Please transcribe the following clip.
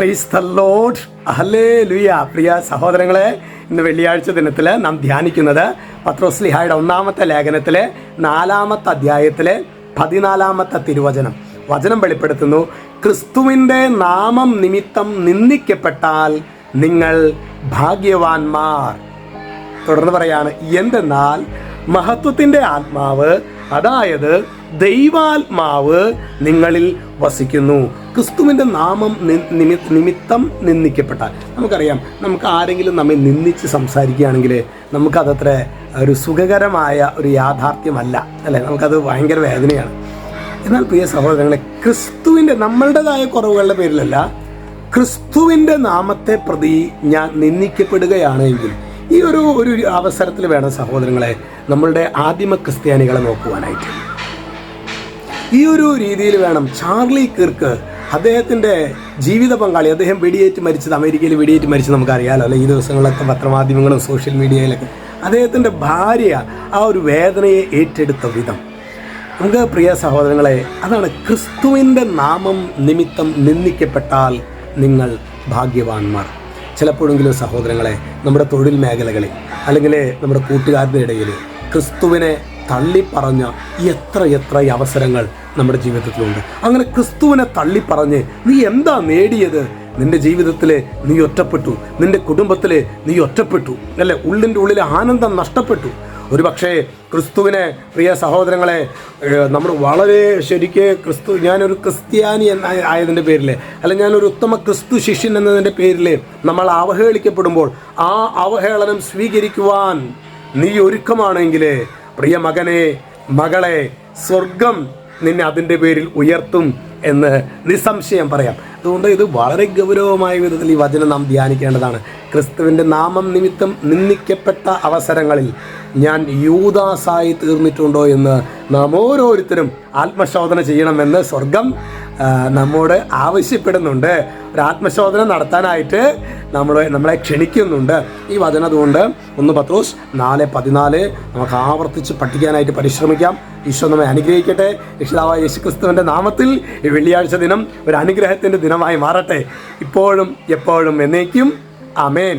Price the lord, hallelujah. പ്രിയ സഹോദരങ്ങളെ, ഇന്ന് വെള്ളിയാഴ്ച ദിനത്തിൽ നാം ധ്യാനിക്കുന്നത് പത്രോസ്ലിഹായുടെ ഒന്നാമത്തെ ലേഖനത്തിലെ 4-ാമത്തെ അധ്യായത്തിലെ 14-ാമത്തെ തിരുവചനം. വചനം വെളിപ്പെടുത്തുന്നു, ക്രിസ്തുവിൻ്റെ നാമം നിമിത്തം നിന്ദിക്കപ്പെട്ടാൽ നിങ്ങൾ ഭാഗ്യവാന്മാർ. തുടർന്ന് പറയാണ്, എന്തെന്നാൽ മഹത്വത്തിൻ്റെ ആത്മാവ്, അതായത് ദൈവാത്മാവ് നിങ്ങളിൽ വസിക്കുന്നു. ക്രിസ്തുവിൻ്റെ നാമം നിമിത്തം നിന്ദിക്കപ്പെട്ടാൽ, നമുക്കറിയാം, നമുക്ക് ആരെങ്കിലും നമ്മെ നിന്ദിച്ച് സംസാരിക്കുകയാണെങ്കിൽ നമുക്കതത്ര ഒരു സുഖകരമായ ഒരു യാഥാർത്ഥ്യമല്ല, അല്ലേ? നമുക്കത് ഭയങ്കര വേദനയാണ്. എന്നാൽ പ്രിയ സഹോദരങ്ങളെ, ക്രിസ്തുവിൻ്റെ, നമ്മളുടേതായ കുറവുകളുടെ പേരിലല്ല, ക്രിസ്തുവിൻ്റെ നാമത്തെ പ്രതി ഞാൻ നിന്ദിക്കപ്പെടുകയാണെങ്കിൽ, ഈ ഒരു അവസരത്തിൽ വേണം സഹോദരങ്ങളെ നമ്മളുടെ ആദിമ ക്രിസ്ത്യാനികളെ നോക്കുവാനായിട്ട്. ഈ ഒരു രീതിയിൽ വേണം. ചാർലി കിർക്ക്, അദ്ദേഹത്തിൻ്റെ ജീവിത പങ്കാളി, അദ്ദേഹം വെടിയേറ്റ് മരിച്ചത്, അമേരിക്കയിൽ വെടിയേറ്റ് മരിച്ചത് നമുക്കറിയാമല്ലോ, അല്ലെ? ഈ ദിവസങ്ങളിലൊക്കെ പത്രമാധ്യമങ്ങളും സോഷ്യൽ മീഡിയയിലൊക്കെ അദ്ദേഹത്തിൻ്റെ ഭാര്യ ആ ഒരു വേദനയെ ഏറ്റെടുത്ത വിധം, നമുക്ക് പ്രിയ സഹോദരങ്ങളെ, അതാണ് ക്രിസ്തുവിൻ്റെ നാമം നിമിത്തം നിന്ദിക്കപ്പെട്ടാൽ നിങ്ങൾ ഭാഗ്യവാന്മാർ. ചിലപ്പോഴെങ്കിലും സഹോദരങ്ങളെ, നമ്മുടെ തൊഴിൽ മേഖലകളിൽ അല്ലെങ്കിൽ നമ്മുടെ കൂട്ടുകാരുടെ ഇടയിൽ ക്രിസ്തുവിനെ തള്ളിപ്പറഞ്ഞ എത്ര അവസരങ്ങൾ നമ്മുടെ ജീവിതത്തിലുണ്ട്. അങ്ങനെ ക്രിസ്തുവിനെ തള്ളിപ്പറഞ്ഞ് നീ എന്താ നേടിയത്? നിന്റെ ജീവിതത്തിൽ നീ ഒറ്റപ്പെട്ടു, നിന്റെ കുടുംബത്തിൽ നീ ഒറ്റപ്പെട്ടു, അല്ലേ? ഉള്ളിൻ്റെ ഉള്ളിൽ ആനന്ദം നഷ്ടപ്പെട്ടു. ഒരു പക്ഷേ ക്രിസ്തുവിനെ, പ്രിയ സഹോദരങ്ങളെ, നമ്മൾ വളരെ ശരിക്ക് ഞാനൊരു ക്രിസ്ത്യാനി ആയതിൻ്റെ പേരിൽ, അല്ലെങ്കിൽ ഞാനൊരു ഉത്തമ ക്രിസ്തു ശിഷ്യൻ എന്നതിൻ്റെ പേരിൽ നമ്മൾ അവഹേളിക്കപ്പെടുമ്പോൾ ആ അവഹേളനം സ്വീകരിക്കുവാൻ നീ ഒരുക്കമാണെങ്കിൽ, പ്രിയ മകനെ, മകളെ, സ്വർഗം നിന്നെ അതിൻ്റെ പേരിൽ ഉയർത്തും എന്ന് നിസ്സംശയം പറയാം. അതുകൊണ്ട് ഇത് വളരെ ഗൗരവമായ വിധത്തിൽ ഈ വചനം നാം ധ്യാനിക്കേണ്ടതാണ്. ക്രിസ്തുവിൻ്റെ നാമം നിമിത്തം നിന്ദിക്കപ്പെട്ട അവസരങ്ങളിൽ ഞാൻ യൂദാസായി തീർന്നിട്ടുണ്ടോ എന്ന് നാം ഓരോരുത്തരും ആത്മശോധന ചെയ്യണമെന്ന് സ്വർഗം നമ്മോട് ആവശ്യപ്പെടുന്നുണ്ട്. ഒരു ആത്മശോധന നടത്താനായിട്ട് നമ്മളെ ക്ഷണിക്കുന്നുണ്ട് ഈ വചനം. അതുകൊണ്ട് 1 പത്രോസ് 4:14 നമുക്ക് ആവർത്തിച്ച് പഠിക്കാനായിട്ട് പരിശ്രമിക്കാം. ഈശോ നമ്മെ അനുഗ്രഹിക്കട്ടെ. രക്ഷിതാവായ യേശുക്രിസ്തുവിൻ്റെ നാമത്തിൽ ഈ വെള്ളിയാഴ്ച ദിനം ഒരു അനുഗ്രഹത്തിൻ്റെ ദിനമായി മാറട്ടെ, ഇപ്പോഴും എപ്പോഴും എന്നേക്കും. ആമേൻ.